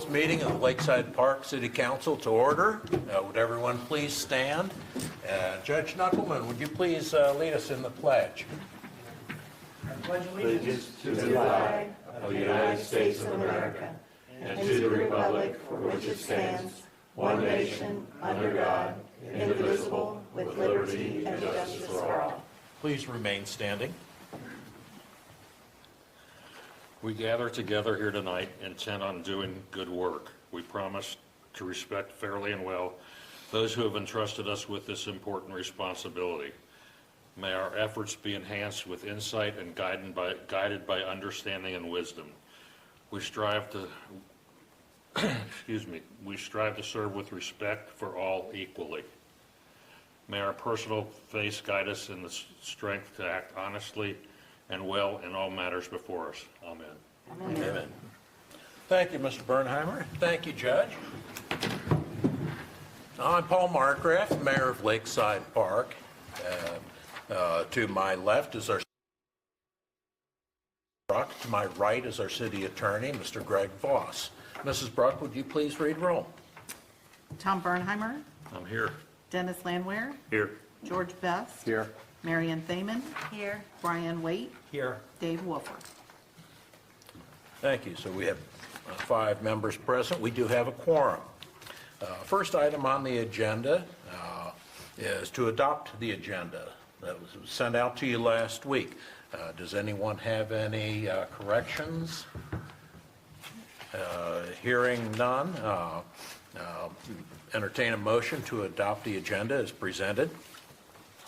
Meeting of the Lakeside Park City Council to order. Would everyone please stand? Judge Knuckleman, would you please lead us in the pledge? I pledge allegiance to the flag of the United States of America and to the republic for which it stands, one nation, under God, indivisible, with liberty and justice for all. Please remain standing. We gather together here tonight intent on doing good work. We promise to respect fairly and well those who have entrusted us with this important responsibility. May our efforts be enhanced with insight and guided by understanding and wisdom. We strive to we strive to serve with respect for all equally. May our personal faith guide us in the strength to act honestly and well in all matters before us. Amen. Amen. Amen. Thank you, Mr. Bernheimer. Thank you, Judge. I'm Paul Markgraf, Mayor of Lakeside Park. To my left is our Bruck. To my right is our City Attorney, Mr. Greg Voss. Mrs. Bruck, would you please read roll? Tom Bernheimer. I'm here. Dennis Landwehr. Here. George Best. Here. Marion Thaman. Here. Brian Waite. Here. Dave Wolfer. Thank you. So we have 5 members present. We do have a quorum. First item on the agenda is to adopt the agenda that was sent out to you last week. Does anyone have any corrections? Hearing none, entertain a motion to adopt the agenda as presented.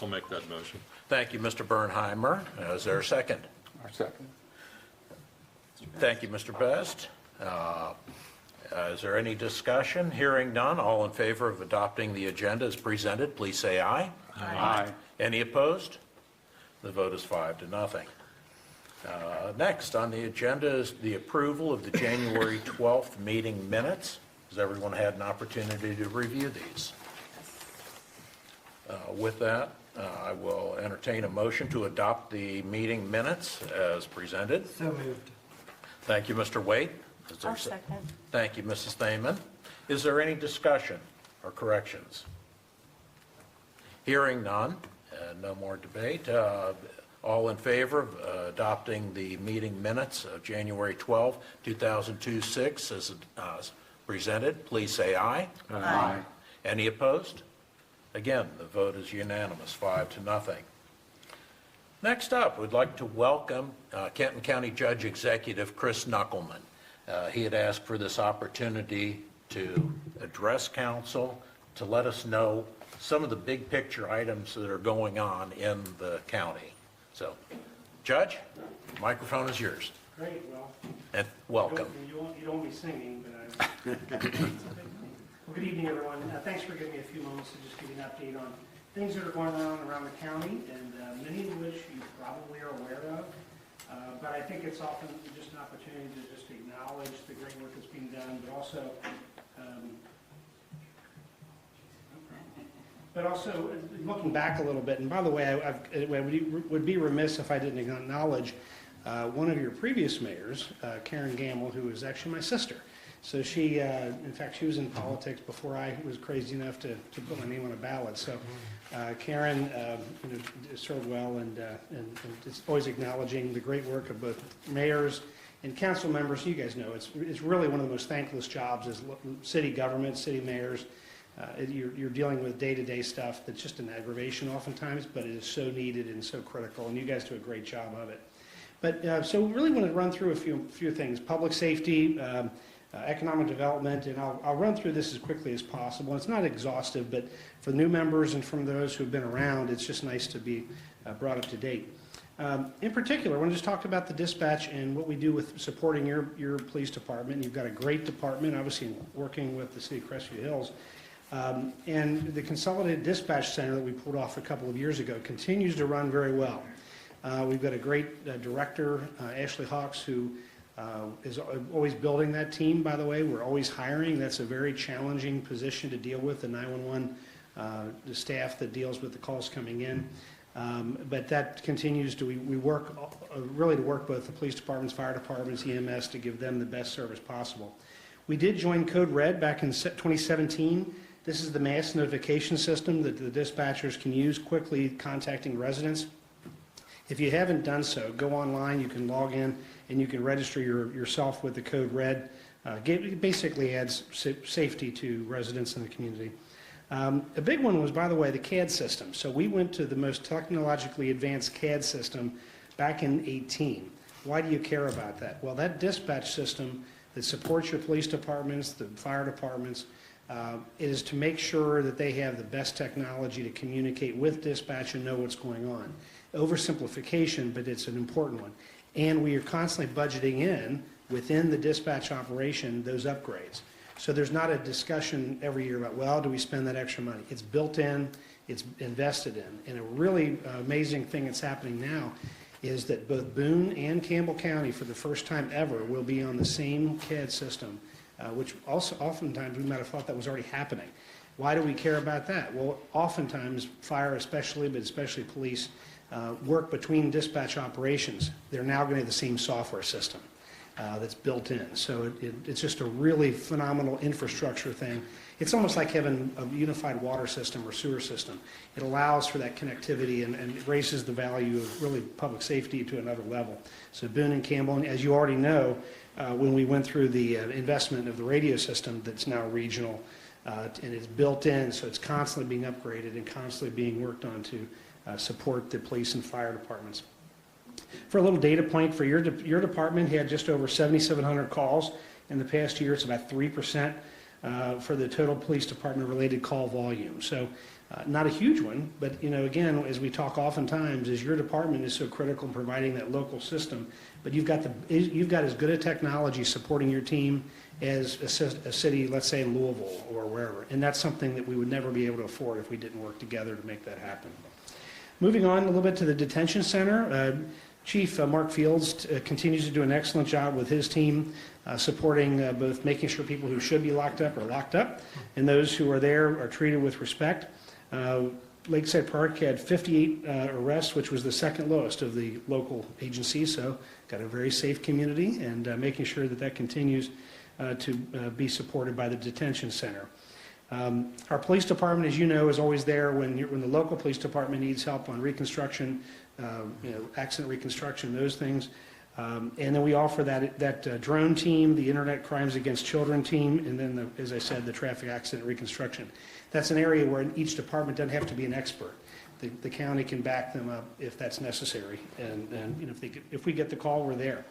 I'll make that motion. Thank you, Mr. Bernheimer. Is there a second? Our second. Thank you, Mr. Best. Is there any discussion? Hearing none, all in favor of adopting the agenda as presented, please say aye. Aye. Any opposed? The vote is 5-0. Next on the agenda is the approval of the January 12th meeting minutes. Has everyone had an opportunity to review these? With that, I will entertain a motion to adopt the meeting minutes as presented. So moved. Thank you, Mr. Waite. I'll second. Thank you, Mrs. Thaman. Is there any discussion or corrections? Hearing none, and no more debate. All in favor of adopting the meeting minutes of January 12, 2002-6 as presented, please say aye. Aye. Any opposed? Again, the vote is unanimous, 5-0. Next up, we'd like to welcome Kenton County Judge Executive Chris Knuckleman. He had asked for this opportunity to address council, to let us know some of the big picture items that are going on in the county. So, Judge, the microphone is yours. Great, well. And welcome. You don't want me singing, but well, good evening, everyone. Thanks for giving me a few moments to just give you an update on things that are going on around the county, and many of which you probably are aware of. But I think it's often just an opportunity to just acknowledge the great work that's being done, but also looking back a little bit. And by the way, I would be remiss if I didn't acknowledge one of your previous mayors, Karen Gamble, who is actually my sister. So she, in fact, she was in politics before I was crazy enough to put my name on a ballot. So Karen served well, and it's always acknowledging the great work of both mayors and council members. You guys know it's really one of the most thankless jobs as city government, city mayors. You're dealing with day-to-day stuff that's just an aggravation oftentimes, but it is so needed and so critical, and you guys do a great job of it. But so really want to run through a few things: public safety, economic development, and I'll run through this as quickly as possible. It's not exhaustive, but for new members and from those who've been around, it's just nice to be brought up to date. In particular, I want to just talk about the dispatch and what we do with supporting your police department. You've got a great department, obviously working with the city of Crestview Hills. And the Consolidated Dispatch Center that we pulled off a couple of years ago continues to run very well. We've got a great director, Ashley Hawks, who is always building that team, by the way. We're always hiring. That's a very challenging position to deal with, the 911 the staff that deals with the calls coming in. But that continues to, we work really to work both the police departments, fire departments, EMS to give them the best service possible. We did join Code Red back in 2017. This is the mass notification system that the dispatchers can use quickly contacting residents. If you haven't done so, go online, you can log in, and you can register yourself with the Code Red. It basically adds safety to residents in the community. A big one was, by the way, the CAD system. So we went to the most technologically advanced CAD system back in 2018. Why do you care about that? Well, that dispatch system that supports your police departments, the fire departments, it is to make sure that they have the best technology to communicate with dispatch and know what's going on. Oversimplification, but it's an important one. And we are constantly budgeting in, within the dispatch operation, those upgrades. So there's not a discussion every year about, well, do we spend that extra money? It's built in, it's invested in. And a really amazing thing that's happening now is that both Boone and Campbell County, for the first time ever, will be on the same CAD system, which also oftentimes we might have thought that was already happening. Why do we care about that? Well, oftentimes, fire especially, but especially police, work between dispatch operations. They're now going to have the same software system that's built in. So it's just a really phenomenal infrastructure thing. It's almost like having a unified water system or sewer system. It allows for that connectivity and it raises the value of really public safety to another level. So Boone and Campbell, and as you already know, when we went through the investment of the radio system that's now regional, and it's built in, so it's constantly being upgraded and constantly being worked on to support the police and fire departments. For a little data point, for your department had just over 7,700 calls in the past year. It's about 3% for the total police department related call volume. So not a huge one, but again, as we talk oftentimes, is your department is so critical in providing that local system, but you've got as good a technology supporting your team as a city, let's say in Louisville or wherever, and that's something that we would never be able to afford if we didn't work together to make that happen. Moving on a little bit to the detention center, Chief Mark Fields continues to do an excellent job with his team, supporting both making sure people who should be locked up are locked up, and those who are there are treated with respect. Lakeside Park had 58 arrests, which was the second lowest of the local agencies, so got a very safe community, and making sure that continues to be supported by the detention center. Our police department, as you know, is always there when the local police department needs help on reconstruction, accident reconstruction, those things. And then we offer that drone team, the Internet Crimes Against Children team, and then, as I said, the traffic accident reconstruction. That's an area where each department doesn't have to be an expert. The county can back them up if that's necessary, and if we get the call, we're there.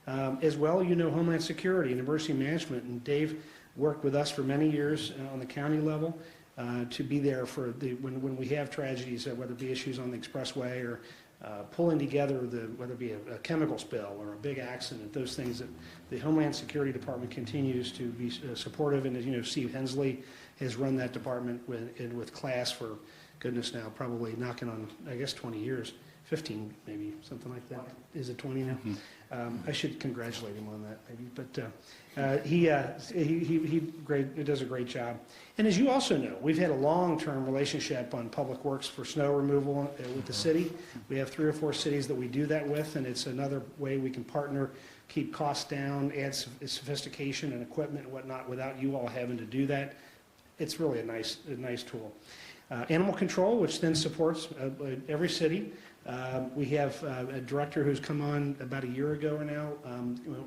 As well, Homeland Security and Emergency Management, and Dave worked with us for many years on the county level to be there for when we have tragedies, whether it be issues on the expressway or pulling together whether it be a chemical spill or a big accident, those things that the Homeland Security Department continues to be supportive. And as you know, Steve Hensley has run that department with class for, goodness now, probably knocking on, I guess, 20 years, 15 maybe, something like that. Is it 20 now? I should congratulate him on that maybe, but he does a great job. And as you also know, we've had a long-term relationship on public works for snow removal with the city. We have 3 or 4 cities that we do that with, and it's another way we can partner, keep costs down, add sophistication and equipment and whatnot without you all having to do that. It's really a nice tool. Animal control, which then supports every city. We have a director who's come on about a year ago now,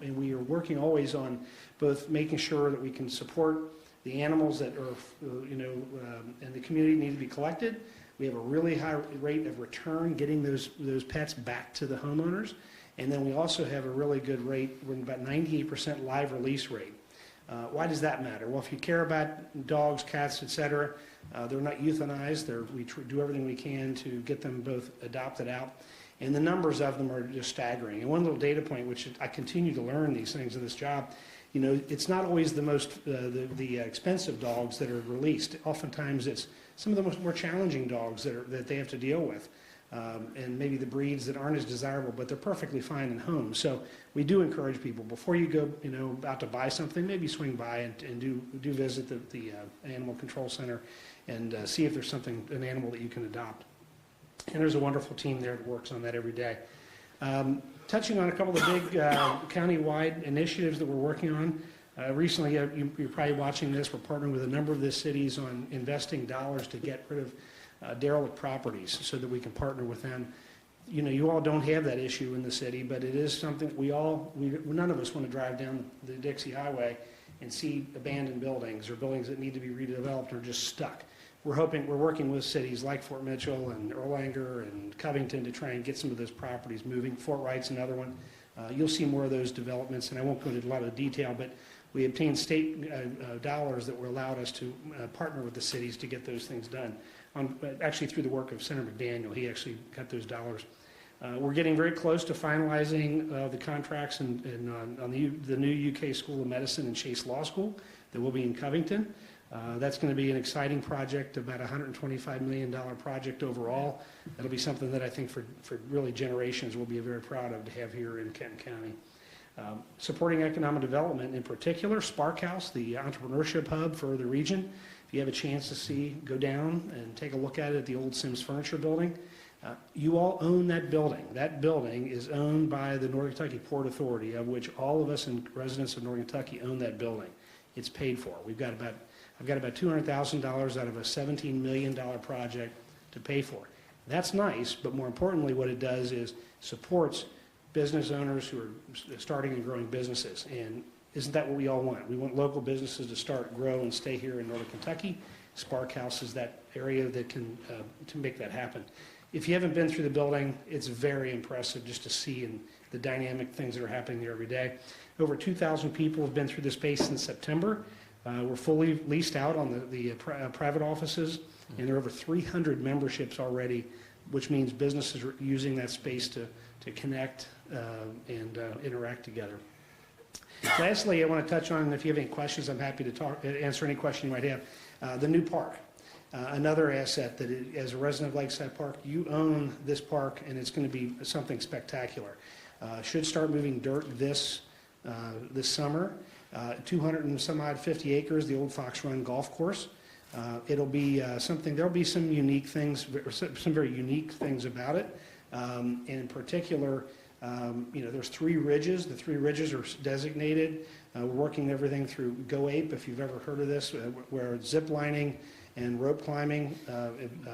and we are working always on both making sure that we can support the animals that are, in the community need to be collected. We have a really high rate of return getting those pets back to the homeowners, and then we also have a really good rate, we're about 98% live release rate. Why does that matter? Well, if you care about dogs, cats, etc., they're not euthanized. We do everything we can to get them both adopted out, and the numbers of them are just staggering. And one little data point, which I continue to learn these things in this job, it's not always the most the expensive dogs that are released. Oftentimes, it's some of the more challenging dogs that they have to deal with. And maybe the breeds that aren't as desirable, but they're perfectly fine in homes. So we do encourage people, before you go, out to buy something, maybe swing by and do visit the animal control center and see if there's an animal that you can adopt. And there's a wonderful team there that works on that every day. Touching on a couple of big county-wide initiatives that we're working on, Recently, you're probably watching this, we're partnering with a number of the cities on investing dollars to get rid of derelict properties so that we can partner with them. You know, you all don't have that issue in the city, but it is something none of us want to drive down the Dixie Highway and see abandoned buildings or buildings that need to be redeveloped or just stuck. We're working with cities like Fort Mitchell and Erlanger and Covington to try and get some of those properties moving. Fort Wright's another one. You'll see more of those developments, and I won't go into a lot of detail, but we obtained state dollars that were allowed us to partner with the cities to get those things done. Actually, through the work of Senator McDaniel, he actually got those dollars. We're getting very close to finalizing the contracts on the new UK School of Medicine and Chase Law School that will be in Covington. That's going to be an exciting project, about a $125 million project overall. That'll be something that I think for really generations we'll be very proud of to have here in Kenton County. Supporting economic development, in particular, Spark House, the entrepreneurship hub for the region. If you have a chance to go down and take a look at it at the old Sims Furniture Building. You all own that building. That building is owned by the Northern Kentucky Port Authority, of which all of us and residents of Northern Kentucky own that building. It's paid for. I've got about $200,000 out of a $17 million project to pay for. That's nice, but more importantly, what it does is supports business owners who are starting and growing businesses. And isn't that what we all want? We want local businesses to start, grow, and stay here in Northern Kentucky. Spark House is that area that can to make that happen. If you haven't been through the building, it's very impressive just to see and the dynamic things that are happening there every day. Over 2,000 people have been through the space since September. We're fully leased out on the private offices, and there are over 300 memberships already, which means businesses are using that space to connect and interact together. Lastly, I want to touch on, and if you have any questions, I'm happy to answer any question you might have, the new park. Another asset that, as a resident of Lakeside Park, you own this park, and it's going to be something spectacular. Should start moving dirt this summer. 200 and some odd 50 acres, the old Fox Run golf course. It'll be something. There'll be some unique things, some very unique things about it. And in particular, there's 3 ridges. The 3 ridges are designated. We're working everything through Go Ape, if you've ever heard of this, where zip lining and rope climbing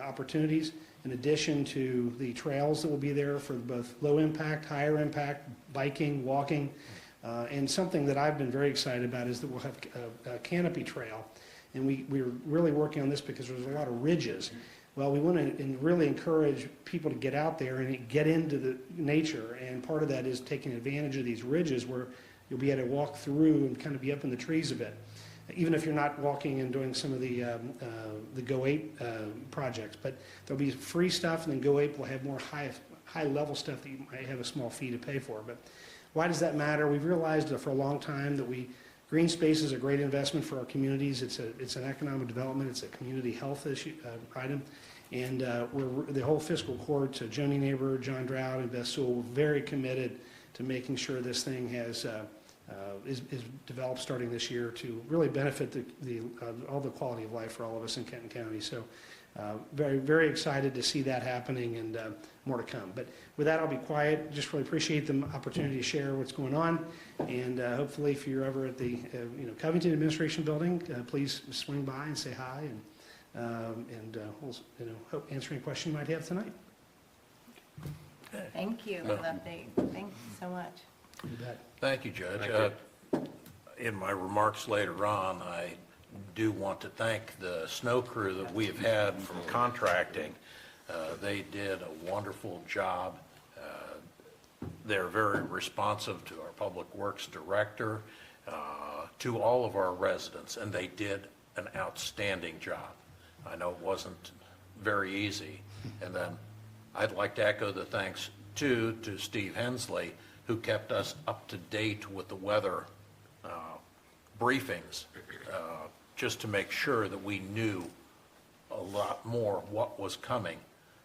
opportunities, in addition to the trails that will be there for both low impact, higher impact, biking, walking. And something that I've been very excited about is that we'll have a canopy trail. And we're really working on this because there's a lot of ridges. Well, we want to really encourage people to get out there and get into the nature. And part of that is taking advantage of these ridges where you'll be able to walk through and kind of be up in the trees a bit, even if you're not walking and doing some of the Go Ape projects. But there'll be free stuff, and then Go Ape will have more high level stuff that you might have a small fee to pay for. But why does that matter? We've realized for a long time that green space is a great investment for our communities. It's an economic development. It's a community health issue item. And the whole fiscal court, Joni Neighbor, John Drought, and Beth Sewell, were very committed to making sure this thing is developed starting this year to really benefit all the quality of life for all of us in Kenton County. So very, very excited to see that happening, and more to come. But with that, I'll be quiet. Just really appreciate the opportunity to share what's going on. And hopefully, if you're ever at the Covington Administration Building, please swing by and say hi, and we'll hope answer any question you might have tonight. Thank you for the update. Thank you so much. You bet. Thank you, Judge. Thank In my remarks later on, I do want to thank the snow crew that we have had from contracting. They did a wonderful job. They're very responsive to our Public Works Director, to all of our residents, and they did an outstanding job. I know it wasn't very easy. And then I'd like to echo the thanks to Steve Hensley, who kept us up to date with the weather briefings, just to make sure that we knew a lot more what was coming,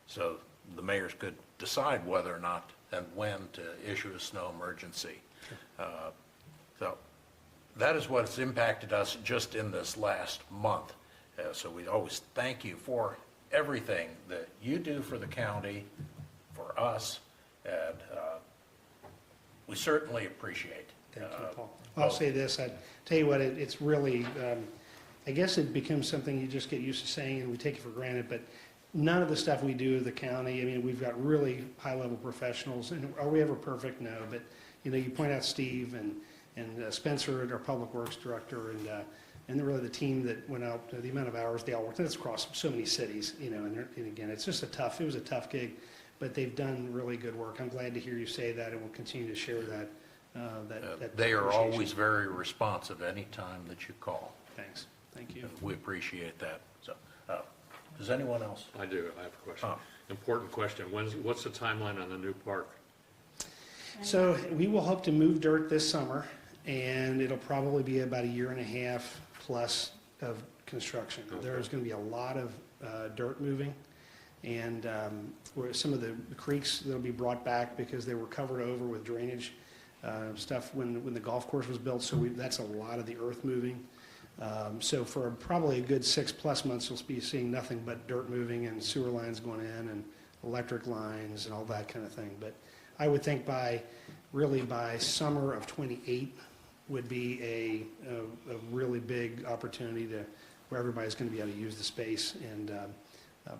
so the mayors could decide whether or not and when to issue a snow emergency. So that is what has impacted us just in this last month. So we always thank you for everything that you do for the county, for us, and we certainly appreciate Thank you, Paul. I'll say this, I tell you what, it's really, I guess it becomes something you just get used to saying and we take it for granted, but none of the stuff we do at the county, I mean, we've got really high-level professionals, and are we ever perfect? No, but, you know, you point out Steve and Spencer, our Public Works Director, and really the team that went out, the amount of hours they all worked, that's across so many cities, you know, and again, it's just it was a tough gig, but they've done really good work. I'm glad to hear you say that, and we'll continue to share that. They are appreciation. always very responsive anytime that you call. Thanks. Thank you. We appreciate that. So, does anyone else? I do, I have a question. Huh. Important question. What's the timeline on the new park? So we will hope to move dirt this summer, and it'll probably be about a year and a half plus of construction. Okay. There's going to be a lot of dirt moving, and where some of the creeks that'll be brought back because they were covered over with drainage stuff when the golf course was built, so that's a lot of the earth moving. So for probably a good 6+ months, you'll be seeing nothing but dirt moving and sewer lines going in and electric lines and all that kind of thing. But I would think by summer of '28 would be a really big opportunity where everybody's going to be able to use the space. And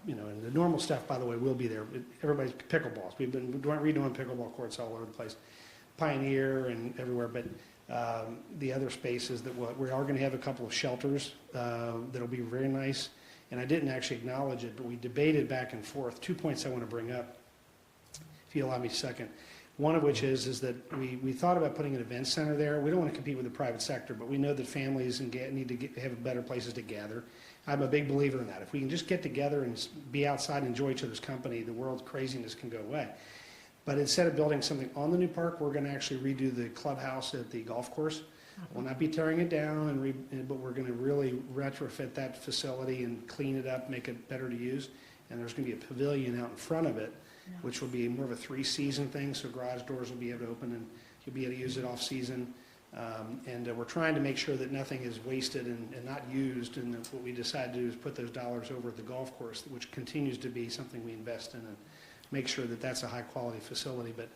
you know, and the normal stuff, by the way, will be there. Everybody's pickleballs. We've been redoing pickleball courts all over the place, Pioneer and everywhere. But the other spaces that we are going to have a couple of shelters that'll be very nice. And I didn't actually acknowledge it, but we debated back and forth. 2 points I want to bring up, if you allow me a second. One of which is that we thought about putting an event center there. We don't want to compete with the private sector, but we know that families need to have better places to gather. I'm a big believer in that. If we can just get together and be outside and enjoy each other's company, the world's craziness can go away. But instead of building something on the new park, we're going to actually redo the clubhouse at the golf course. We'll not be tearing it down, but we're going to really retrofit that facility and clean it up, make it better to use. And there's going to be a pavilion out in front of it, which will be more of a 3-season thing, so garage doors will be able to open and you'll be able to use it off-season. And we're trying to make sure that nothing is wasted and not used, and what we decided to do is put those dollars over at the golf course, which continues to be something we invest in, and make sure that that's a high-quality facility. But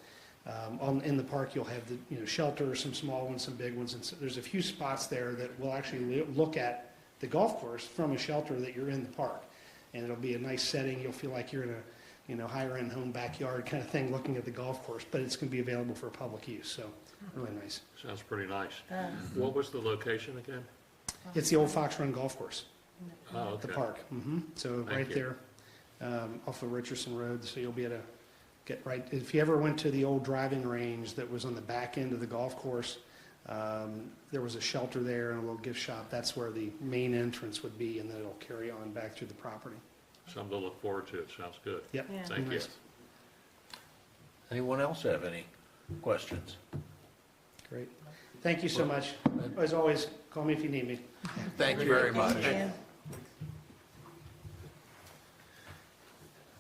in the park, you'll have the shelters, some small ones, some big ones, and so there's a few spots there that will actually look at the golf course from a shelter that you're in the park, and it'll be a nice setting. You'll feel like you're in a higher-end home backyard kind of thing looking at the golf course, but it's going to be available for public use, so really nice. Sounds pretty nice. What was the location again? It's the old Fox Run Golf Course, Oh, okay. the park. So Thank right you. there off of Richardson Road, so you'll be able to get right. If you ever went to the old driving range that was on the back end of the golf course, there was a shelter there and a little gift shop. That's where the main entrance would be, and then it'll carry on back through the property. Something to look forward to. It sounds good. Yep. Yeah. Thank you. Nice. Anyone else have any questions? Great. Thank you so much. As always, call me if you need me. Thank you very much.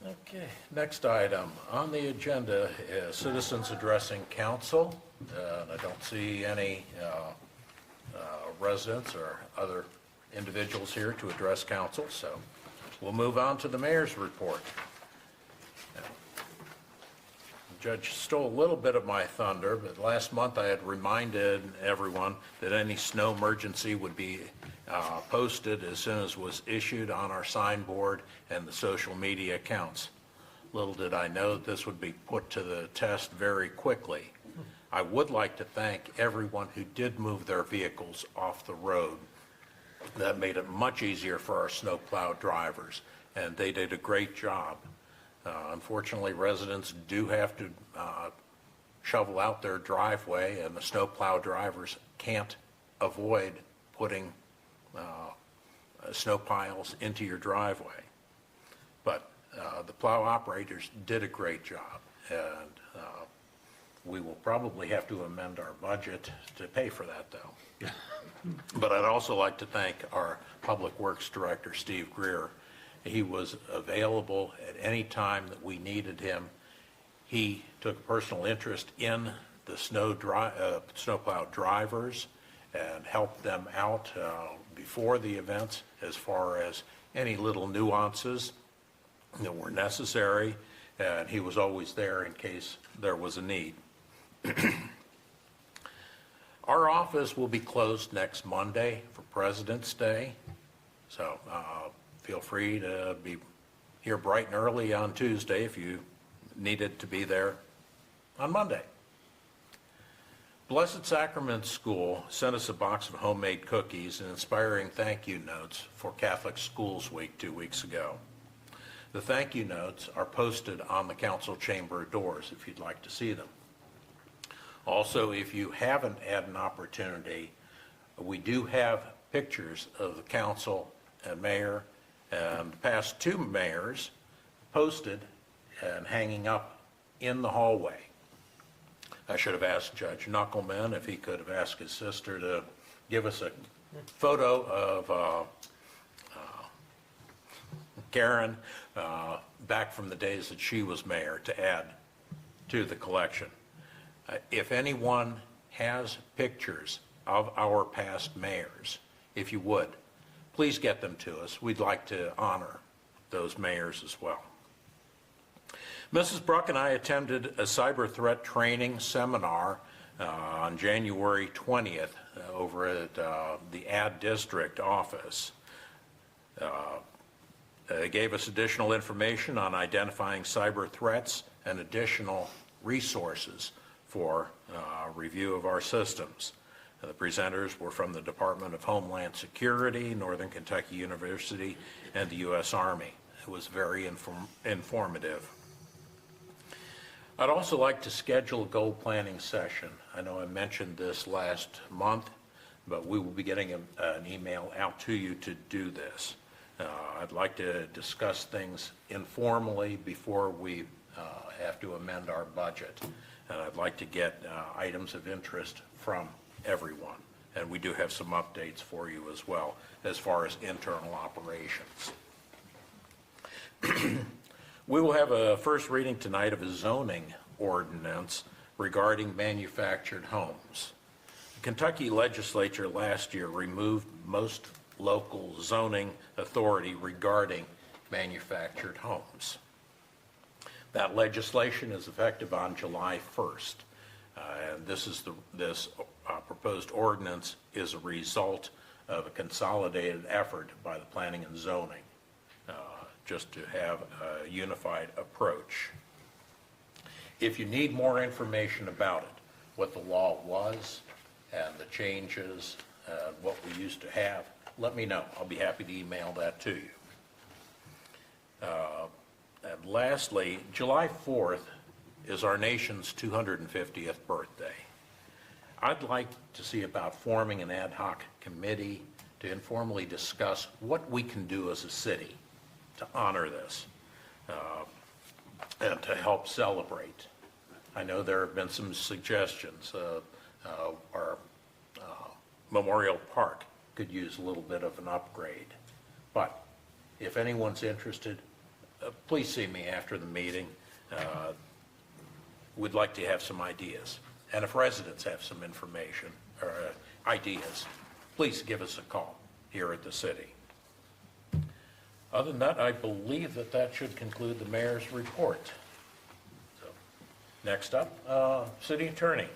Okay, next item on the agenda is citizens addressing council. I don't see any residents or other individuals here to address council, so we'll move on to the mayor's report. The judge stole a little bit of my thunder, but last month I had reminded everyone that any snow emergency would be posted as soon as was issued on our signboard and the social media accounts. Little did I know that this would be put to the test very quickly. I would like to thank everyone who did move their vehicles off the road. That made it much easier for our snowplow drivers, and they did a great job. Unfortunately, residents do have to shovel out their driveway, and the snowplow drivers can't avoid putting snow piles into your driveway. But the plow operators did a great job, and we will probably have to amend our budget to pay for that, though. But I'd also like to thank our Public Works Director, Steve Greer. He was available at any time that we needed him. He took a personal interest in the snowplow drivers and helped them out before the events as far as any little nuances that were necessary, and he was always there in case there was a need. Our office will be closed next Monday for President's Day, so feel free to be here bright and early on Tuesday if you needed to be there on Monday. Blessed Sacrament School sent us a box of homemade cookies and inspiring thank you notes for Catholic Schools Week 2 weeks ago. The thank you notes are posted on the council chamber doors if you'd like to see them. Also, if you haven't had an opportunity, we do have pictures of the council and mayor and the past 2 mayors posted and hanging up in the hallway. I should have asked Judge Knuckleman if he could have asked his sister to give us a photo of Karen back from the days that she was mayor to add to the collection. If anyone has pictures of our past mayors, if you would, please get them to us. We'd like to honor those mayors as well. Mrs. Bruck and I attended a cyber threat training seminar on January 20th over at the Ad District office. They gave us additional information on identifying cyber threats and additional resources for review of our systems. The presenters were from the Department of Homeland Security, Northern Kentucky University, and the U.S. Army. It was very informative. I'd also like to schedule a goal planning session. I know I mentioned this last month, but we will be getting an email out to you to do this. I'd like to discuss things informally before we have to amend our budget. And I'd like to get items of interest from everyone. And we do have some updates for you as well as far as internal operations. We will have a first reading tonight of a zoning ordinance regarding manufactured homes. The Kentucky legislature last year removed most local zoning authority regarding manufactured homes. That legislation is effective on July 1st. And this proposed ordinance is a result of a consolidated effort by the Planning and Zoning, just to have a unified approach. If you need more information about it, what the law was and the changes, what we used to have, let me know. I'll be happy to email that to you. And lastly, July 4th is our nation's 250th birthday. I'd like to see about forming an ad hoc committee to informally discuss what we can do as a city to honor this and to help celebrate. I know there have been some suggestions. Our Memorial Park could use a little bit of an upgrade. But if anyone's interested, please see me after the meeting. We'd like to have some ideas. And if residents have some information or ideas, please give us a call here at the city. Other than that, I believe that should conclude the mayor's report. So, next up, City Attorney.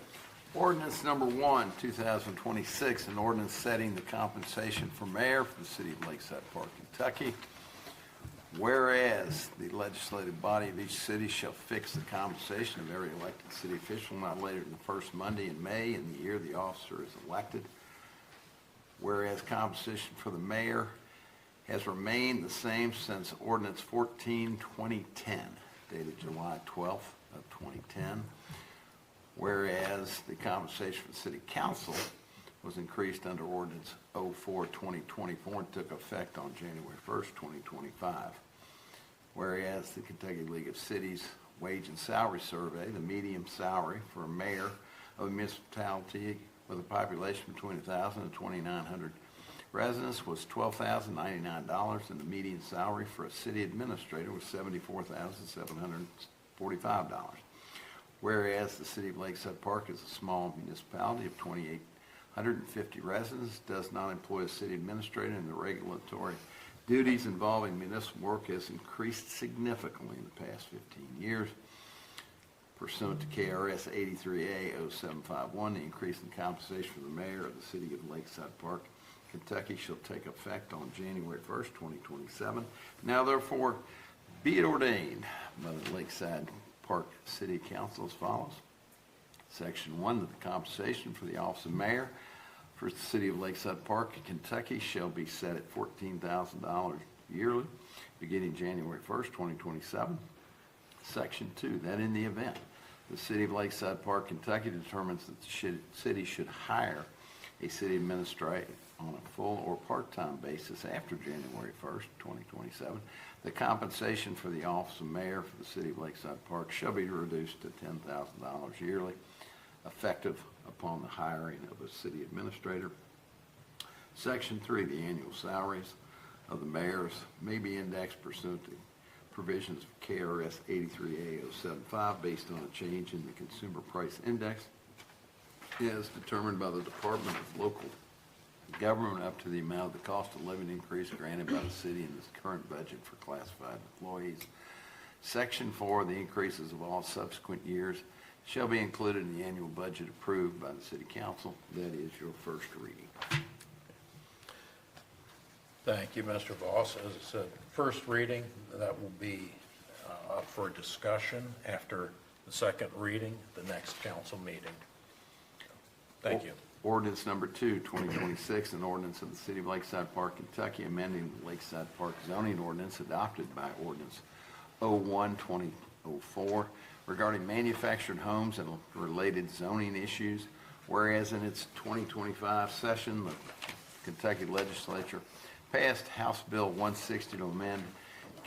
Ordinance number 1, 2026, an ordinance setting the compensation for mayor for the city of Lakeside Park, Kentucky. Whereas the legislative body of each city shall fix the compensation of every elected city official not later than the first Monday in May in the year the officer is elected. Whereas compensation for the mayor has remained the same since Ordinance 14/2010, dated July 12th of 2010. Whereas the compensation for the city council was increased under Ordinance 04/2024 and took effect on January 1st, 2025. Whereas the Kentucky League of Cities Wage and Salary Survey, the median salary for a mayor of a municipality with a population between 1,000 and 2,900 residents was $12,099, and the median salary for a city administrator was $74,745. Whereas the city of Lakeside Park is a small municipality of 2,850 residents, does not employ a city administrator, and the regulatory duties involving municipal work has increased significantly in the past 15 years. pursuant to KRS 83A0751. The increase in compensation for the mayor of the city of Lakeside Park, Kentucky shall take effect on January 1st, 2027. Now therefore, be it ordained by the Lakeside Park City Council as follows. Section 1, that the compensation for the office of mayor for the city of Lakeside Park, Kentucky shall be set at $14,000 yearly, beginning January 1st, 2027. Section 2, that in the event the city of Lakeside Park, Kentucky determines that the city should hire a city administrator on a full or part-time basis after January 1st, 2027, the compensation for the office of mayor for the city of Lakeside Park shall be reduced to $10,000 yearly, effective upon the hiring of a city administrator. Section 3, the annual salaries of the mayors may be indexed pursuant to provisions of KRS 83A075 based on a change in the Consumer Price Index as determined by the Department of Local Government up to the amount of the cost of living increase granted by the city in this current budget for classified employees. Section 4, the increases of all subsequent years shall be included in the annual budget approved by the city council. That is your first reading. Thank you, Mr. Voss. As I said, first reading, that will be up for discussion after the second reading, the next council meeting. Thank you. Ordinance number 2, 2026, an ordinance of the city of Lakeside Park, Kentucky, amending the Lakeside Park zoning ordinance adopted by ordinance 01-2004 regarding manufactured homes and related zoning issues. Whereas in its 2025 session, the Kentucky legislature passed House Bill 160 to amend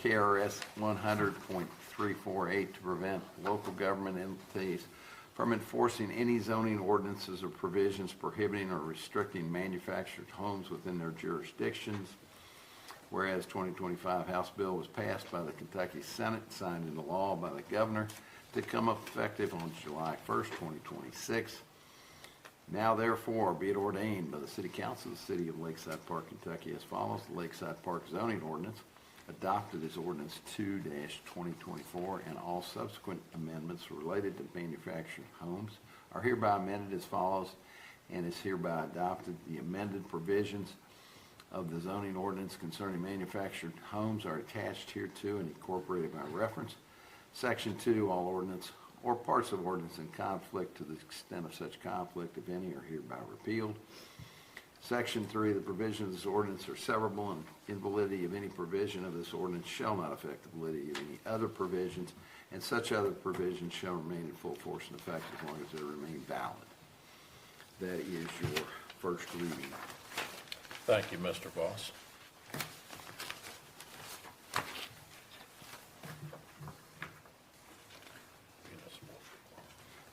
KRS 100.348 to prevent local government entities from enforcing any zoning ordinances or provisions prohibiting or restricting manufactured homes within their jurisdictions. Whereas 2025 House Bill was passed by the Kentucky Senate, signed into law by the governor to come up effective on July 1st, 2026. Now therefore be it ordained by the City Council of the City of Lakeside Park, Kentucky as follows. The Lakeside Park zoning ordinance adopted as ordinance 2-2024 and all subsequent amendments related to manufactured homes are hereby amended as follows and is hereby adopted. The amended provisions of the zoning ordinance concerning manufactured homes are attached hereto and incorporated by reference. Section 2, all ordinance or parts of ordinance in conflict to the extent of such conflict, if any, are hereby repealed. Section 3, the provisions of this ordinance are severable, and invalidity of any provision of this ordinance shall not affect the validity of any other provisions, and such other provisions shall remain in full force and effect as long as they remain valid. That is your first reading. Thank you, Mr. Voss.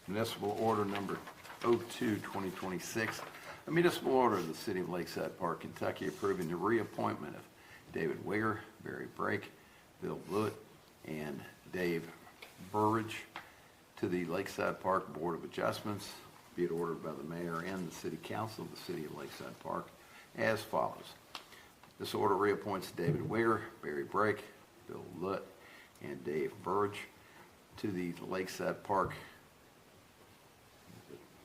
Municipal order number 02-2026, a municipal order of the City of Lakeside Park, Kentucky, approving the reappointment of David Wigger, Barry Brake, Bill Blewett, and Dave Burridge to the Lakeside Park Board of Adjustments, be it ordered by the mayor and the City Council of the City of Lakeside Park as follows. This order reappoints David Wigger, Barry Brake, Bill Blewett, and Dave Burridge to the Lakeside Park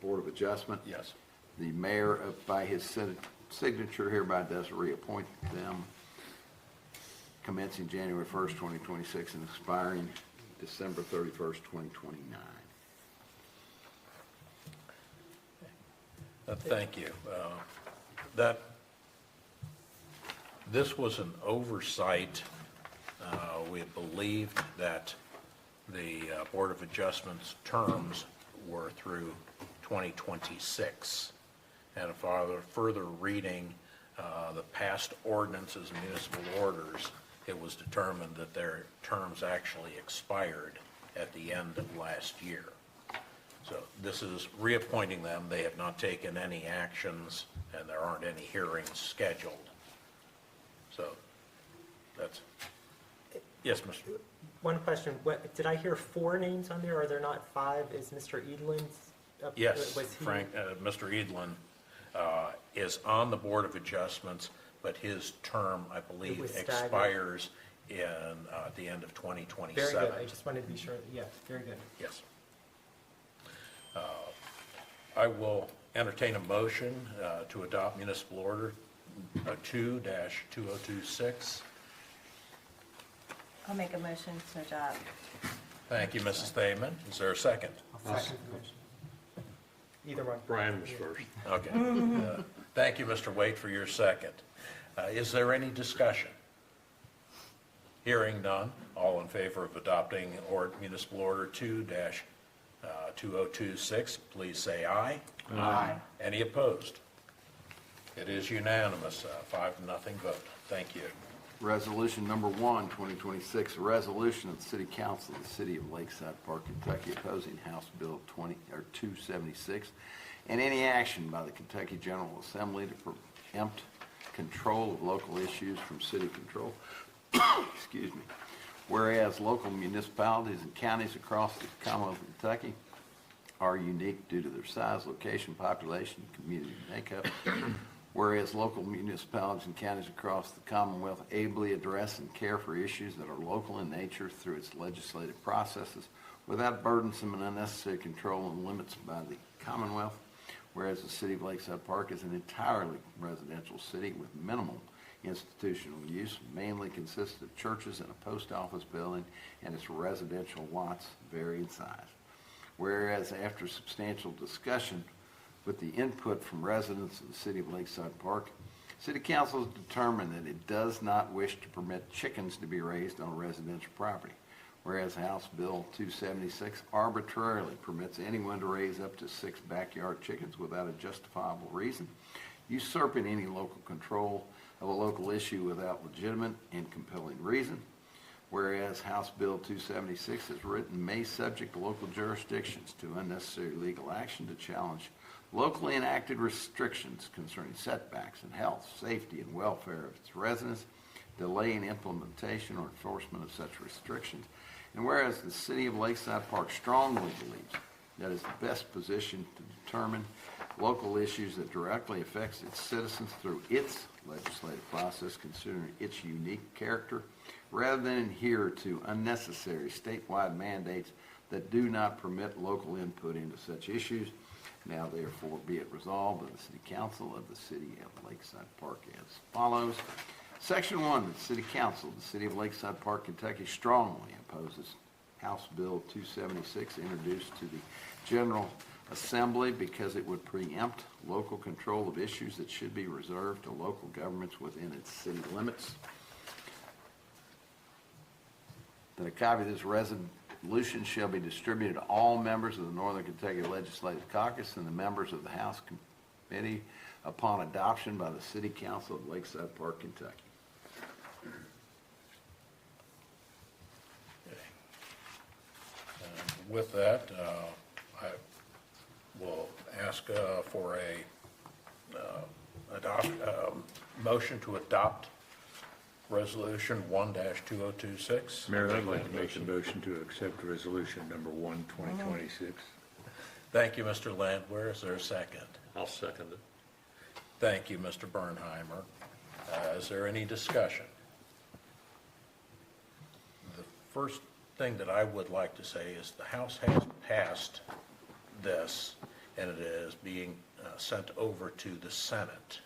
Board of Adjustment. Yes. The mayor, by his signature, hereby does reappoint them commencing January 1st, 2026 and expiring December 31st, 2029. Thank you. This was an oversight. We believed that the Board of Adjustments terms were through 2026. And upon further reading the past ordinances and municipal orders, it was determined that their terms actually expired at the end of last year. So this is reappointing them. They have not taken any actions, and there aren't any hearings scheduled. So that's, yes, Mr. One question, did I hear 4 names on there? Are there not 5? Is Mr. Edlin's? Yes, Was he- Frank, Mr. Edlin is on the Board of Adjustments, but his term, I believe, was staggered. expires at the end of 2027. Very good, I just wanted to be sure, yeah, very good. Yes. I will entertain a motion to adopt municipal order 2-2026. I'll make a motion to adopt. Thank you, Mrs. Thaman. Is there a second? Second motion. Either one. Brian was first. Okay. Thank you, Mr. Waite, for your second. Is there any discussion? Hearing none, all in favor of adopting municipal order 2-2026, please say aye. Aye. Any opposed? It is unanimous, 5-0 vote. Thank you. Resolution number 1, 2026, a resolution of the City Council of the City of Lakeside Park, Kentucky, opposing House Bill 276, and any action by the Kentucky General Assembly to preempt control of local issues from city control. Excuse me. Whereas local municipalities and counties across the Commonwealth of Kentucky are unique due to their size, location, population, community makeup. Whereas local municipalities and counties across the Commonwealth ably address and care for issues that are local in nature through its legislative processes without burdensome and unnecessary control and limits by the Commonwealth. Whereas the City of Lakeside Park is an entirely residential city with minimal institutional use, mainly consists of churches and a post office building, and its residential lots vary in size. Whereas after substantial discussion with the input from residents of the City of Lakeside Park, City Council has determined that it does not wish to permit chickens to be raised on residential property. Whereas House Bill 276 arbitrarily permits anyone to raise up to 6 backyard chickens without a justifiable reason, usurping any local control of a local issue without legitimate and compelling reason. Whereas House Bill 276 as written may subject local jurisdictions to unnecessary legal action to challenge locally enacted restrictions concerning setbacks and health, safety, and welfare of its residents, delaying implementation or enforcement of such restrictions. And whereas the City of Lakeside Park strongly believes that is the best position to determine local issues that directly affects its citizens through its legislative process, considering its unique character, rather than adhere to unnecessary statewide mandates that do not permit local input into such issues. Now therefore be it resolved by the City Council of the City of Lakeside Park as follows. Section 1, the City Council of the City of Lakeside Park, Kentucky strongly opposes House Bill 276 introduced to the General Assembly because it would preempt local control of issues that should be reserved to local governments within its city limits. That a copy of this resolution shall be distributed to all members of the Northern Kentucky Legislative Caucus and the members of the House Committee upon adoption by the City Council of Lakeside Park, Kentucky. With that, I will ask for a motion to adopt Resolution 1-2026. Mayor, I'd like to make a motion to accept resolution number 1, 2026. Thank you, Mr. Landwehr. Is there a second? I'll second it. Thank you, Mr. Bernheimer. Is there any discussion? The first thing that I would like to say is the House has passed this, and it is being sent over to the Senate.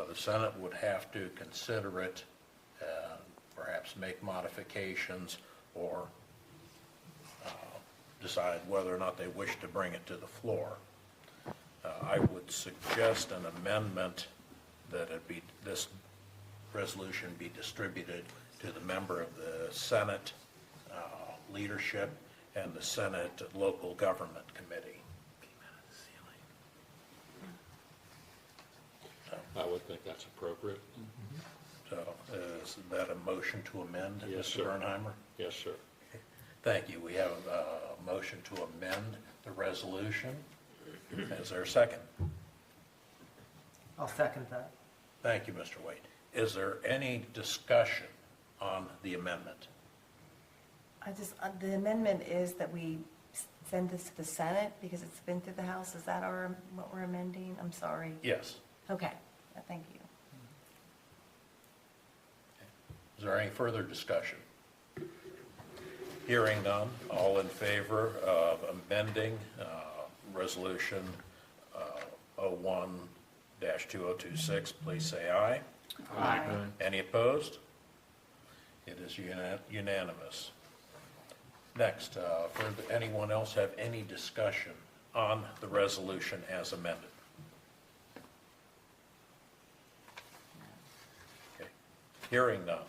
The Senate would have to consider it, perhaps make modifications, or decide whether or not they wish to bring it to the floor. I would suggest an amendment that this resolution be distributed to the member of the Senate leadership and the Senate Local Government Committee. I would think that's appropriate. So is that a motion to amend, Yes, Mr. sir. Bernheimer? Yes, sir. Thank you. We have a motion to amend the resolution. Is there a second? I'll second that. Thank you, Mr. Waite. Is there any discussion on the amendment? The amendment is that we send this to the Senate because it's been through the House. Is that what we're amending? I'm sorry. Yes. Okay, thank you. Is there any further discussion? Hearing none, all in favor of amending Resolution 01-2026, please say aye. Aye. Any opposed? It is unanimous. Next, anyone else have any discussion on the resolution as amended? Okay. Hearing none,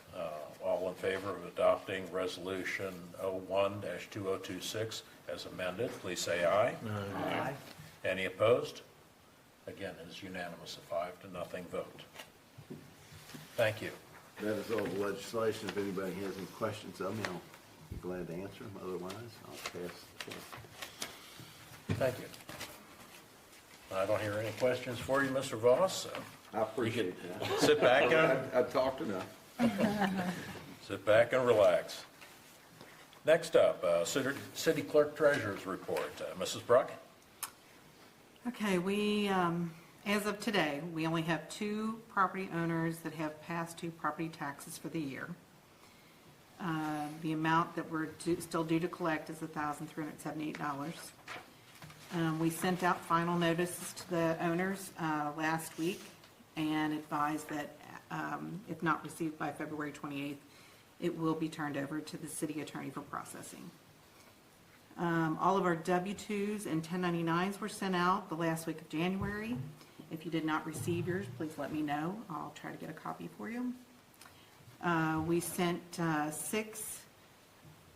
all in favor of adopting Resolution 01-2026 as amended, please say aye. Aye. Any opposed? Again, it is unanimous, a 5-0 vote. Thank you. That is all the legislation. If anybody has any questions of me, I'll be glad to answer them. Otherwise, I'll pass the floor. Thank you. I don't hear any questions for you, Mr. Voss, so I appreciate that. sit back and, I've talked enough. sit back and relax. Next up, City Clerk Treasurer's Report. Mrs. Bruck? Okay, we, as of today, we only have 2 property owners that have past due property taxes for the year. The amount that we're still due to collect is $1,378. We sent out final notices to the owners last week and advised that if not received by February 28th, it will be turned over to the city attorney for processing. All of our W-2s and 1099s were sent out the last week of January. If you did not receive yours, please let me know. I'll try to get a copy for you. We sent 6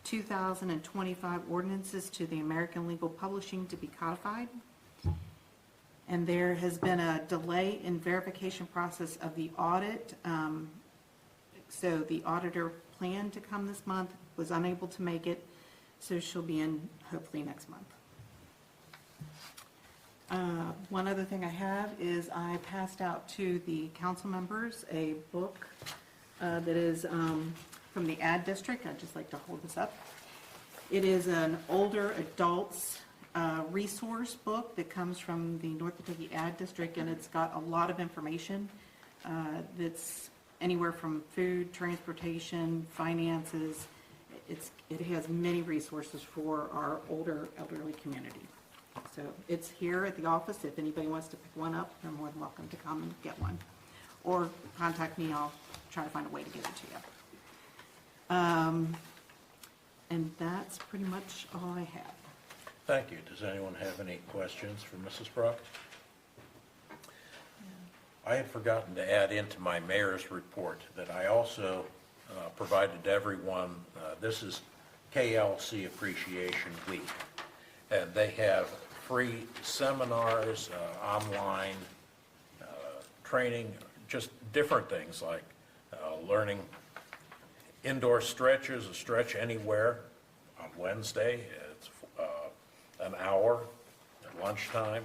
2025 ordinances to the American Legal Publishing to be codified. And there has been a delay in verification process of the audit. So the auditor planned to come this month, was unable to make it, so she'll be in hopefully next month. One other thing I have is I passed out to the council members a book that is from the ad district. I'd just like to hold this up. It is an older adults resource book that comes from the North Kentucky Ad District, and it's got a lot of information that's anywhere from food, transportation, finances. It has many resources for our older elderly community. So it's here at the office. If anybody wants to pick one up, they're more than welcome to come and get one. Or contact me, I'll try to find a way to give it to you. And that's pretty much all I have. Thank you. Does anyone have any questions for Mrs. Bruck? I had forgotten to add into my mayor's report that I also provided to everyone, this is KLC Appreciation Week, and they have free seminars, online training, just different things like learning indoor stretches, a stretch anywhere on Wednesday. It's an hour at lunchtime.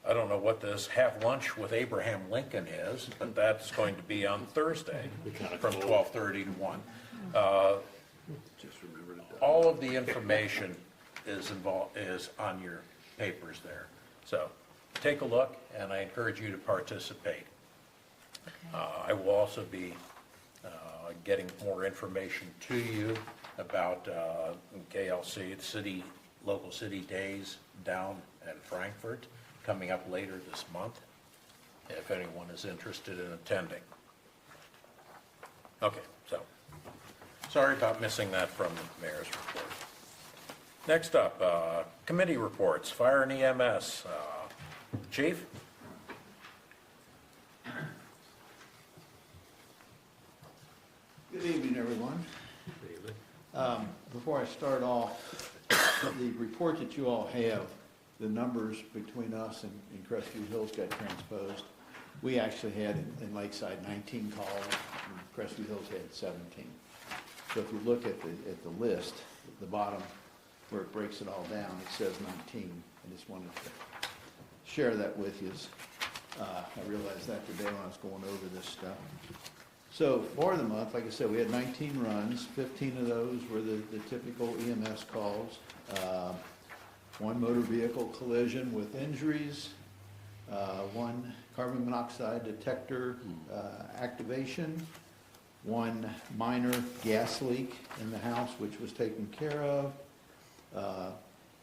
I don't know what this Have Lunch with Abraham Lincoln is, but that's going to be on Thursday from 12:30 to 1. All of the information is on your papers there. So take a look, and I encourage you to participate. I will also be getting more information to you about KLC, local city days down in Frankfurt, coming up later this month, if anyone is interested in attending. Okay, so, sorry about missing that from the mayor's report. Next up, committee reports, Fire and EMS. Chief? Good evening, everyone. Before I start off, the report that you all have, the numbers between us and Crestview Hills got transposed. We actually had in Lakeside 19 calls, and Crestview Hills had 17. So if you look at the list, at the bottom where it breaks it all down, it says 19. I just wanted to share that with you. I realized that today when I was going over this stuff. So for the month, like I said, we had 19 runs. 15 of those were the typical EMS calls. 1 motor vehicle collision with injuries, 1 carbon monoxide detector activation, 1 minor gas leak in the house which was taken care of,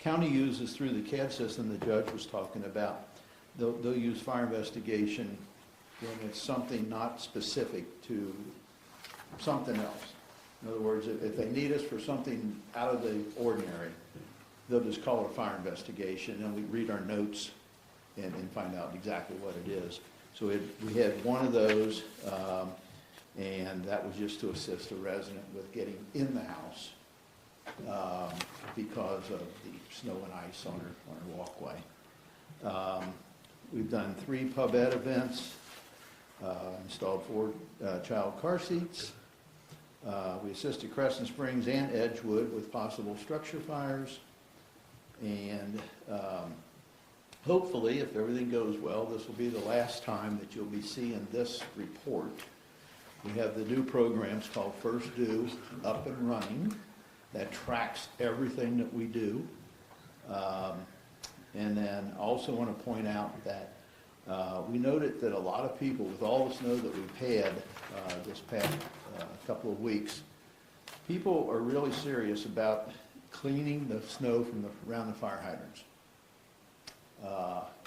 county uses through the CAD system the judge was talking about. They'll use fire investigation when it's something not specific to something else. In other words, if they need us for something out of the ordinary, they'll just call it a fire investigation, and we read our notes and find out exactly what it is. So we had one of those, and that was just to assist the resident with getting in the house because of the snow and ice on her walkway. We've done 3 pub ed events, installed 4 child car seats. We assisted Crescent Springs and Edgewood with possible structure fires. And hopefully, if everything goes well, this will be the last time that you'll be seeing this report. We have the new programs called First Due up and running that tracks everything that we do. And then also want to point out that we noted that a lot of people, with all the snow that we've had this past couple of weeks, people are really serious about cleaning the snow from around the fire hydrants.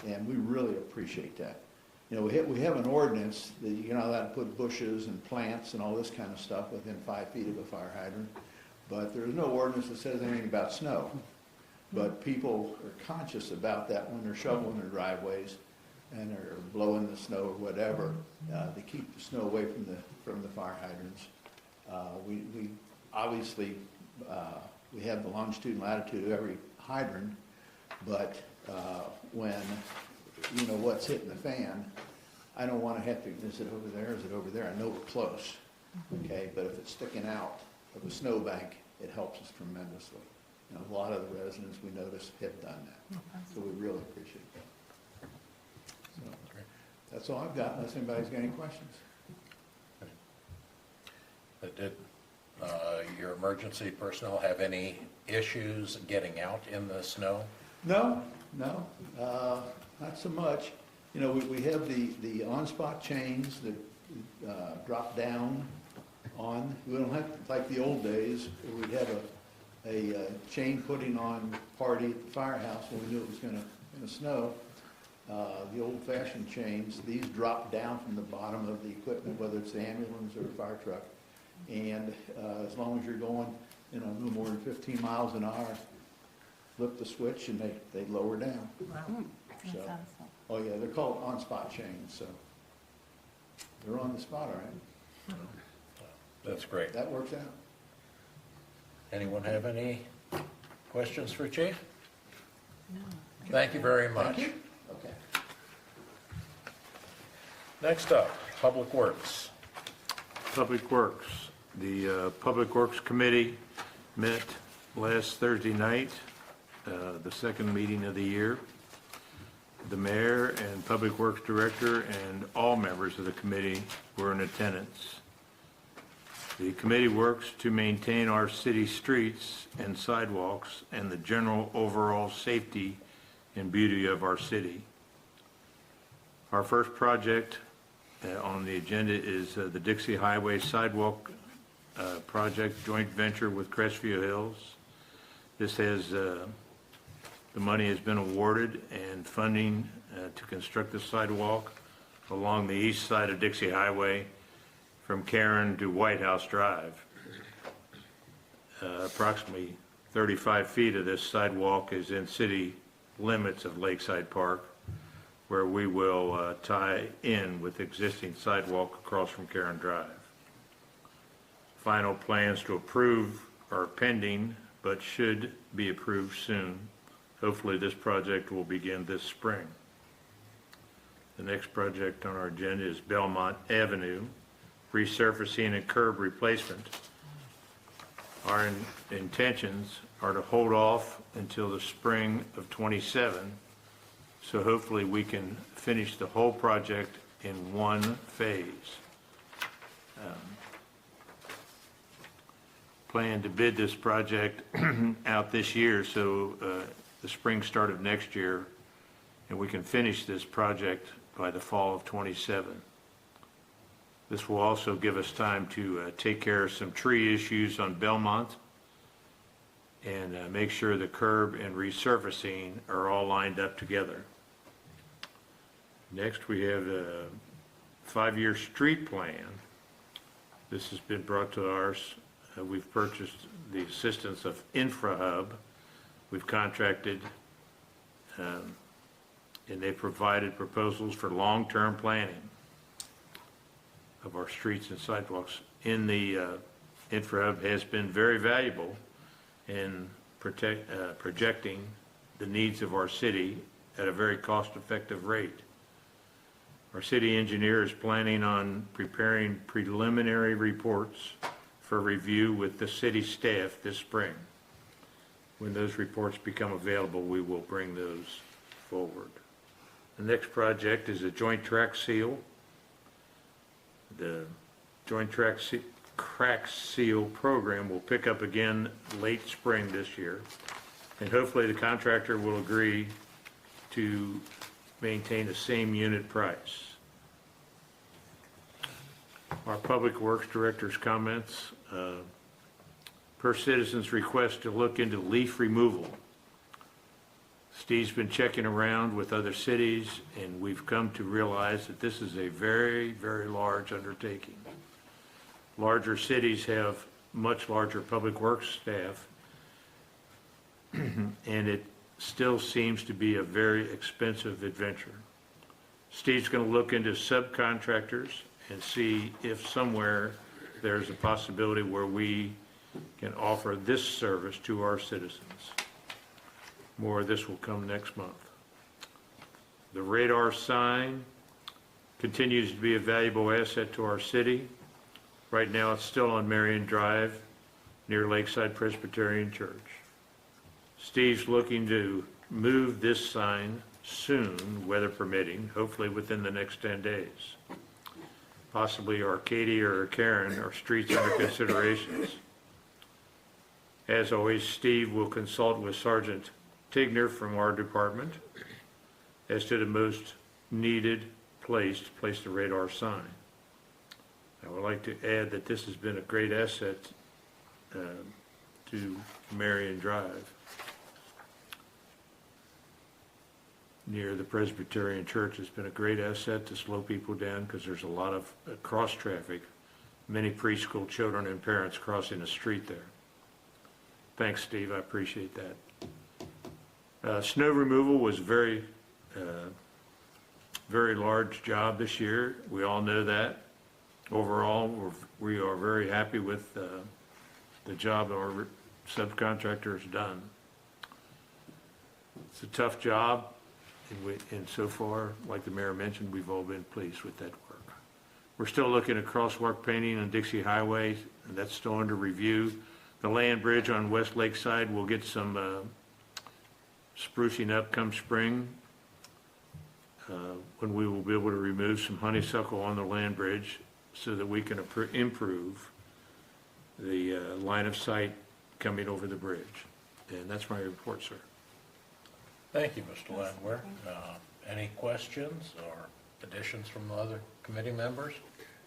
And we really appreciate that. You know, we have an ordinance that you're not allowed to put bushes and plants and all this kind of stuff within 5 feet of a fire hydrant, but there's no ordinance that says anything about snow. But people are conscious about that when they're shoveling their driveways and they're blowing the snow or whatever, to keep the snow away from the fire hydrants. We obviously, we have the longitude and latitude of every hydrant, but when you know what's hitting the fan, I don't want to have to, is it over there, is it over there? I know we're close, okay? But if it's sticking out of a snowbank, it helps us tremendously. And a lot of the residents we notice have done that. So we really appreciate that. So that's all I've got, unless anybody's got any questions. Did your emergency personnel have any issues getting out in the snow? No, not so much. You know, we have the on-spot chains that drop down on. We don't have, like the old days, where we'd have a chain putting on party at the firehouse when we knew it was gonna snow. The old-fashioned chains, these drop down from the bottom of the equipment, whether it's the ambulance or a fire truck. And as long as you're going, you know, no more than 15 miles an hour, flip the switch and they lower down. Wow. So, oh yeah, they're called on-spot chains, so they're on the spot, all right? That's great. That works out. Anyone have any questions for Chief? No. Thank you very much. Thank you. Okay. Next up, Public Works. Public Works. The Public Works Committee met last Thursday night, the second meeting of the year. The mayor and Public Works Director and all members of the committee were in attendance. The committee works to maintain our city streets and sidewalks and the general overall safety and beauty of our city. Our first project on the agenda is the Dixie Highway Sidewalk Project joint venture with Crestview Hills. This has, the money has been awarded and funding to construct the sidewalk along the east side of Dixie Highway from Karen to White House Drive. Approximately 35 feet of this sidewalk is in city limits of Lakeside Park, where we will tie in with existing sidewalk across from Karen Drive. Final plans to approve are pending, but should be approved soon. Hopefully this project will begin this spring. The next project on our agenda is Belmont Avenue, resurfacing and curb replacement. Our intentions are to hold off until the spring of +27, so hopefully we can finish the whole project in one phase. Plan to bid this project out this year, so the spring start of next year, and we can finish this project by the fall of '27. This will also give us time to take care of some tree issues on Belmont and make sure the curb and resurfacing are all lined up together. Next, we have the 5-year street plan. This has been brought to ours. We've purchased the assistance of InfraHub. We've contracted, and they provided proposals for long-term planning of our streets and sidewalks. In the InfraHub has been very valuable in projecting the needs of our city at a very cost-effective rate. Our city engineer is planning on preparing preliminary reports for review with the city staff this spring. When those reports become available, we will bring those forward. The next project is a joint track seal. The joint track crack seal program will pick up again late spring this year, and hopefully the contractor will agree to maintain the same unit price. Our Public Works Director's comments. Per citizens' request to look into leaf removal. Steve's been checking around with other cities, and we've come to realize that this is a very, very large undertaking. Larger cities have much larger public works staff, and it still seems to be a very expensive adventure. Steve's going to look into subcontractors and see if somewhere there's a possibility where we can offer this service to our citizens. More of this will come next month. The radar sign continues to be a valuable asset to our city. Right now it's still on Marion Drive near Lakeside Presbyterian Church. Steve's looking to move this sign soon, weather permitting, hopefully within the next 10 days. Possibly Arcadia or Karen are streets under considerations. As always, Steve will consult with Sergeant Tigner from our department as to the most needed place to place the radar sign. I would like to add that this has been a great asset to Marion Drive near the Presbyterian Church. It's been a great asset to slow people down because there's a lot of cross traffic, many preschool children and parents crossing the street there. Thanks, Steve, I appreciate that. Snow removal was very large job this year. We all know that. Overall, we are very happy with the job our subcontractor has done. It's a tough job, and so far, like the mayor mentioned, we've all been pleased with that work. We're still looking at crosswalk painting on Dixie Highway, and that's still under review. The land bridge on West Lakeside will get some sprucing up come spring, when we will be able to remove some honeysuckle on the land bridge so that we can improve the line of sight coming over the bridge. And that's my report, sir. Thank you, Mr. Landwehr. Any questions or additions from the other committee members?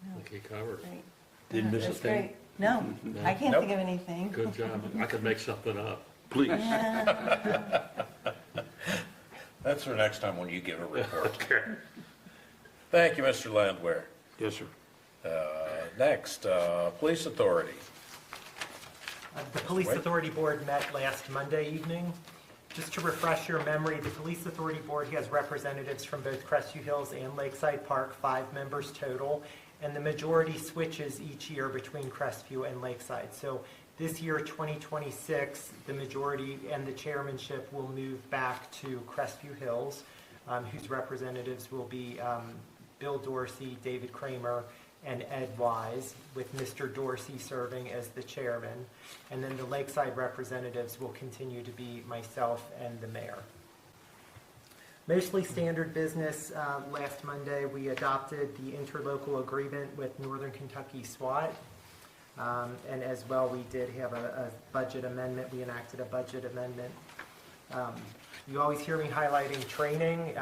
I think he covered. Great. Didn't miss a That's thing? great. No, I can't Nope. think of anything. Good job. I could make something up. Please. That's for next time when you give a report. Thank you, Mr. Landwehr. Yes, sir. Next, Police Authority. The Police Authority Board met last Monday evening. Just to refresh your memory, the Police Authority Board has representatives from both Crestview Hills and Lakeside Park, 5 members total, and the majority switches each year between Crestview and Lakeside. So this year, 2026, the majority and the chairmanship will move back to Crestview Hills, whose representatives will be Bill Dorsey, David Kramer, and Ed Wise, with Mr. Dorsey serving as the chairman. And then the Lakeside representatives will continue to be myself and the mayor. Mostly standard business. Last Monday, we adopted the interlocal agreement with Northern Kentucky SWAT. And as well, we did have a budget amendment. We enacted a budget amendment. You always hear me highlighting training.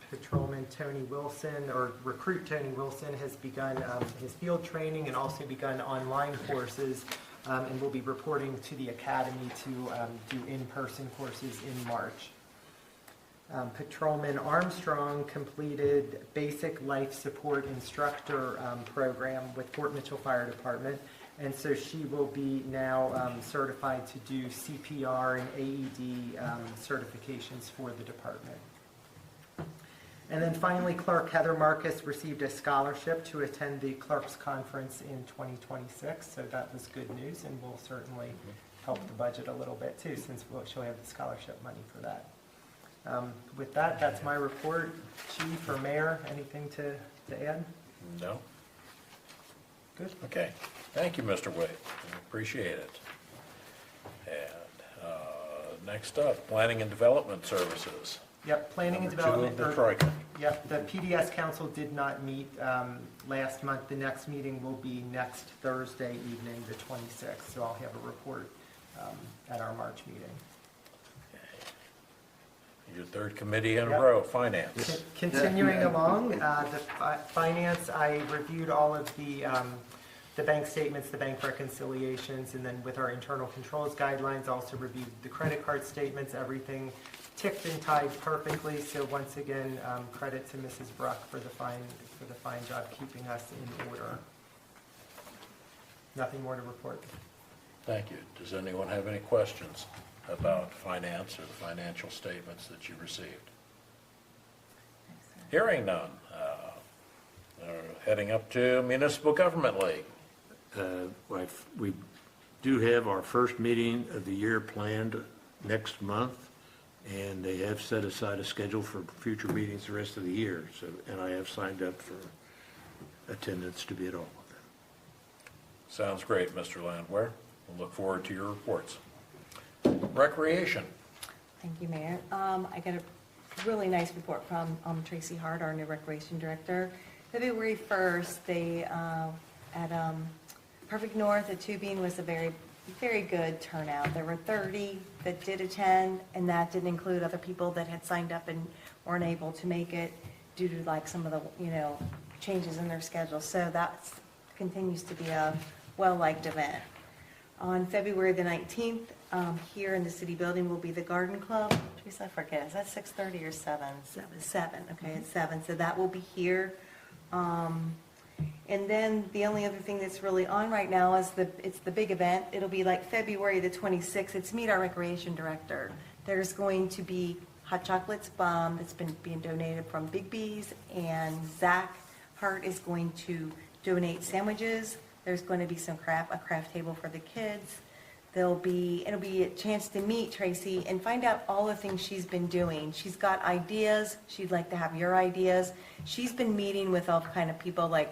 Patrolman Tony Wilson, or Recruit Tony Wilson, has begun his field training and also begun online courses and will be reporting to the academy to do in-person courses in March. Patrolman Armstrong completed basic life support instructor program with Fort Mitchell Fire Department, and so she will be now certified to do CPR and AED certifications for the department. And then finally, Clerk Heather Marcus received a scholarship to attend the Clerks Conference in 2026, so that was good news, and will certainly help the budget a little bit too, since she'll have the scholarship money for that. With that, that's my report. Chief or Mayor, anything to add? No? Good. Okay. Thank you, Mr. Wade. I appreciate it. And next up, Planning and Development Services. Yep, Planning and Number two of Development. the Troika. Yep, the PDS Council did not meet last month. The next meeting will be next Thursday evening, the 26th, so I'll have a report at our March meeting. Your third committee in a Yep. row, Finance. Continuing along, the finance, I reviewed all of the bank statements, the bank reconciliations, and then with our internal controls guidelines, also reviewed the credit card statements, everything ticked and tied perfectly. So once again, credit to Mrs. Bruck for the fine job keeping us in order. Nothing more to report. Thank you. Does anyone have any questions about finance or the financial statements that you received? Hearing none. Heading up to Municipal Government League. We do have our first meeting of the year planned next month, and they have set aside a schedule for future meetings the rest of the year. So, and I have signed up for attendance to be at all of them. Sounds great, Mr. Landwehr. We'll look forward to your reports. Recreation. Thank you, Mayor. I got a really nice report from Tracy Hart, our new Recreation Director. February 1st, they, at Perfect North at Tubing was a very, very good turnout. There were 30 that did attend, and that didn't include other people that had signed up and weren't able to make it due to like some of the, changes in their schedule. So that continues to be a well-liked event. On February the 19th, here in the city building will be the Garden Club. Teresa, I forget, is that 6:30 or 7? 7, okay, it's 7. So that will be here. And then the only other thing that's really on right now is it's the big event. It'll be like February the 26th. It's Meet Our Recreation Director. There's going to be hot chocolates that's been being donated from Big B's, and Zach Hart is going to donate sandwiches. There's going to be a craft table for the kids. It'll be a chance to meet Tracy and find out all the things she's been doing. She's got ideas. She'd like to have your ideas. She's been meeting with all kind of people like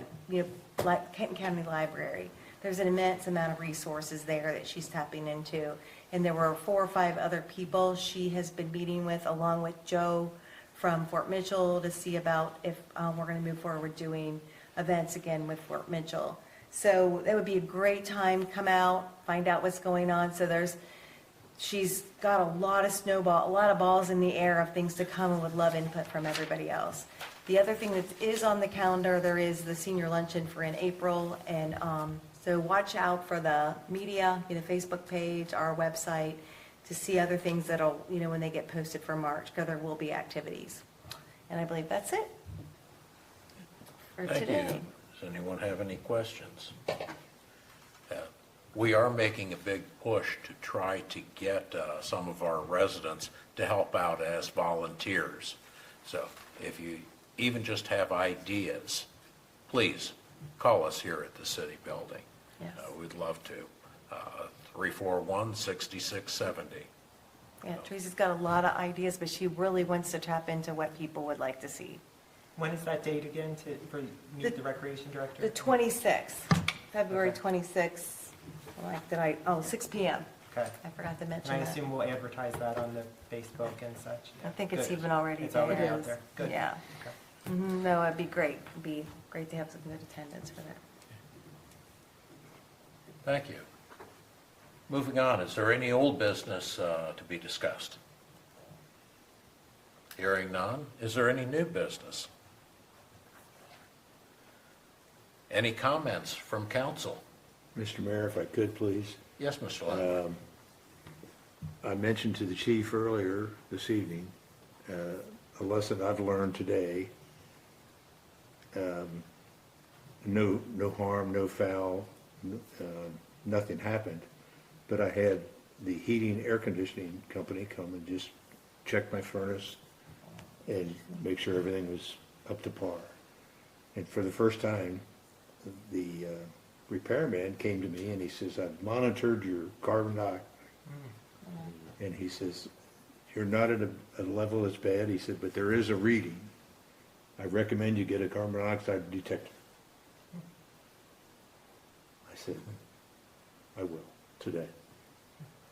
Kenton County Library. There's an immense amount of resources there that she's tapping into. And there were 4 or 5 other people she has been meeting with, along with Joe from Fort Mitchell, to see about if we're going to move forward doing events again with Fort Mitchell. So that would be a great time. Come out, find out what's going on. So she's got a lot of balls in the air of things to come, and would love input from everybody else. The other thing that is on the calendar, there is the senior luncheon in April, and so watch out for the media, the Facebook page, our website, to see other things that'll, when they get posted for March, because there will be activities. And I believe that's it for today. Thank you. Does anyone have any questions? We are making a big push to try to get some of our residents to help out as volunteers. So if you even just have ideas, please call us here at the city building. Yes. We'd love to. 341-6670. Yeah, Teresa's got a lot of ideas, but she really wants to tap into what people would like to see. When is that date again for meet the recreation director? The 26th, February 26th, 6 p.m. Okay. I forgot to mention And I that. assume we'll advertise that on the Facebook and such. I think it's Good. even already It's there. already It out is. there. Good. Yeah. Okay. No, it'd be great. It'd be great to have some good attendance for that. Thank you. Moving on, is there any old business to be discussed? Hearing none, is there any new business? Any comments from council? Mr. Mayor, if I could, please. Yes, Mr. Lynn. I mentioned to the chief earlier this evening, a lesson I've learned today. No harm, no foul, nothing happened. But I had the heating, air conditioning company come and just check my furnace and make sure everything was up to par. And for the first time, the repairman came to me and he says, "I've monitored your carbon dioxide." And he says, "You're not at a level that's bad." He said, "But there is a reading. I recommend you get a carbon monoxide detector." I said, "I will, today."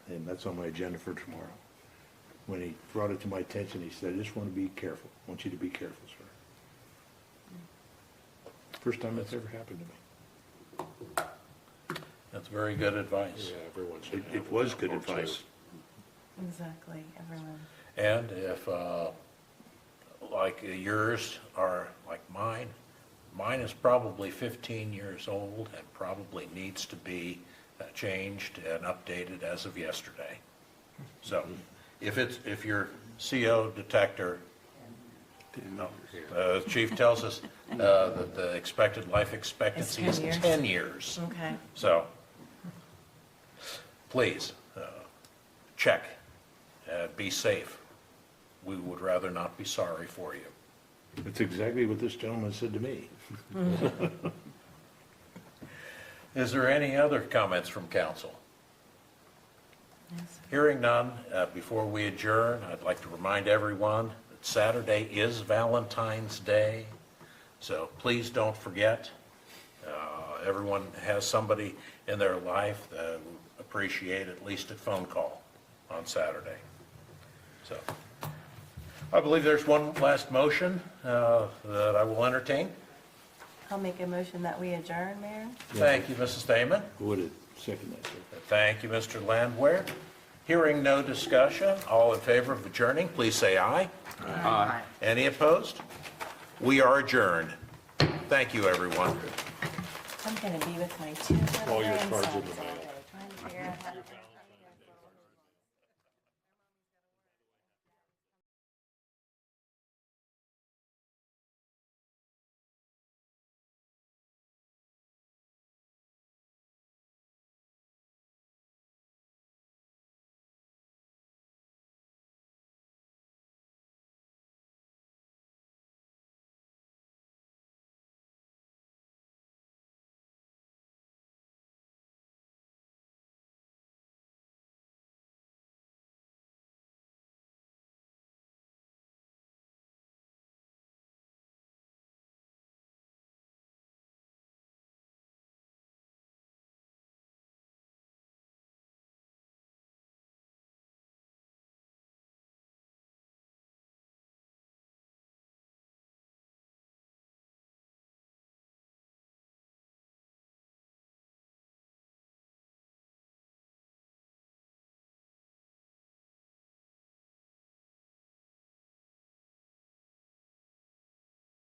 And that's on my agenda for tomorrow. When he brought it to my attention, he said, "I just want to be careful. I want you to be careful, sir." First time that's ever happened to me. That's very good advice. Everyone's. It was good advice. Exactly, everyone. And if, like yours are like mine is probably 15 years old and probably needs to be changed and updated as of yesterday. So if your CO detector, chief tells us that the expected life expectancy is 10 years. 10 years. Okay. So please, check, be safe. We would rather not be sorry for you. That's exactly what this gentleman said to me. Is there any other comments from council? Yes. Hearing none, before we adjourn, I'd like to remind everyone that Saturday is Valentine's Day, so please don't forget. Everyone has somebody in their life that would appreciate at least a phone call on Saturday. So, I believe there's one last motion that I will entertain. I'll make a motion that we adjourn, Mayor. Thank you, Mrs. Thaman. Would it second that, sir? Thank you, Mr. Landwehr. Hearing no discussion, all in favor of adjourning, please say aye. Aye. Any opposed? We are adjourned. Thank you, everyone. I'm going to be with my two little All your cards in grandsons the mail. Saturday, trying to figure out how to.